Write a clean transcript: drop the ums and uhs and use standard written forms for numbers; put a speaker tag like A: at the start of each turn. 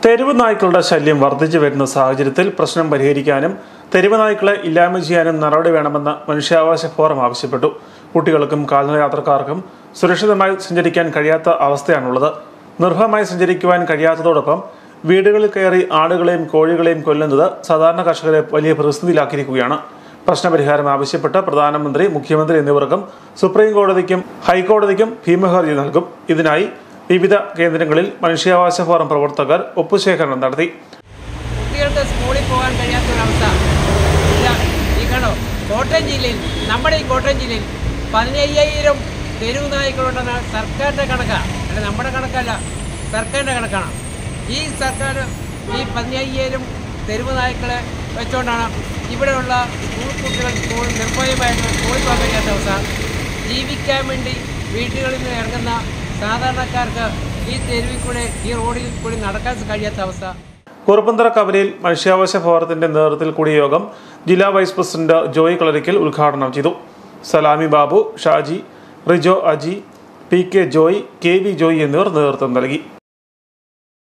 A: തെരുവ് നായ്ക്കളുടെ ശല്യം വർദ്ധിച്ചു വരുന്ന സാഹചര്യത്തിൽ പ്രശ്നം പരിഹരിക്കാനും തെരുവ് നായ്ക്കളെ ഇല്ലായ്മ ചെയ്യാനും നടപടി വേണമെന്ന് മനുഷ്യാവകാശ ഫോറം ആവശ്യപ്പെട്ടു. കുട്ടികൾക്കും കാൽനട യാത്രക്കാർക്കും സുരക്ഷിതമായി സഞ്ചരിക്കാൻ കഴിയാത്ത അവസ്ഥയാണുള്ളത്. നിർഭയമായി സഞ്ചരിക്കുവാൻ കഴിയാത്തതോടൊപ്പം വീടുകളിൽ കയറി ആടുകളെയും കോഴികളെയും കൊല്ലുന്നത് സാധാരണ കർഷകരെ വലിയ പ്രതിസന്ധിയിലാക്കിയിരിക്കുകയാണ്. പ്രശ്നപരിഹാരം ആവശ്യപ്പെട്ട് പ്രധാനമന്ത്രി, മുഖ്യമന്ത്രി എന്നിവർക്കും സുപ്രീം കോടതിക്കും ഹൈക്കോടതിക്കും ഭീമഹർജി നൽകും. ഇതിനായി വിവിധ കേന്ദ്രങ്ങളിൽ മനുഷ്യാവകാശ ഫോറം പ്രവർത്തകർ ഒപ്പുശേഖരണം നടത്തി.
B: കുട്ടികൾക്ക് സ്കൂളിൽ പോകാൻ കഴിയാത്തൊരവസ്ഥ കോട്ടയം ജില്ലയിൽ, നമ്മുടെ ഈ കോട്ടയം ജില്ലയിൽ 15,000 തെരുവ് നായ്ക്കളുണ്ടെന്ന സർക്കാരിൻ്റെ കണക്കാണ്. അല്ല, നമ്മുടെ കണക്കല്ല, സർക്കാരിൻ്റെ കണക്കാണ്. ഈ സർക്കാർ ഈ 15,000 തെരുവ് നായ്ക്കളെ വെച്ചുകൊണ്ടാണ് ഇവിടെയുള്ള സ്കൂൾ കുട്ടികൾ നിർഭയമായിട്ട് സ്കൂളിൽ പോകാൻ കഴിയാത്ത അവസ്ഥ. ജീവിക്കാൻ വേണ്ടി വീടുകളിൽ നിന്ന് ഇറങ്ങുന്ന സാധാരണക്കാർക്ക് ഈ തെരുവിൽ കൂടെ, ഈ റോഡിൽ കൂടി നടക്കാൻ കഴിയാത്ത അവസ്ഥ.
A: കുറുപ്പന്തറ കവലയിൽ മനുഷ്യാവകാശ ഫോറത്തിന്റെ നേതൃത്വത്തിൽ കൂടിയ യോഗം ജില്ലാ വൈസ് പ്രസിഡന്റ് ജോയി കളരിക്കൽ ഉദ്ഘാടനം ചെയ്തു. Salami Babu, Shaji, Rijo Aji, P K Joy, K V Joy എന്നിവർ നേതൃത്വം നൽകി.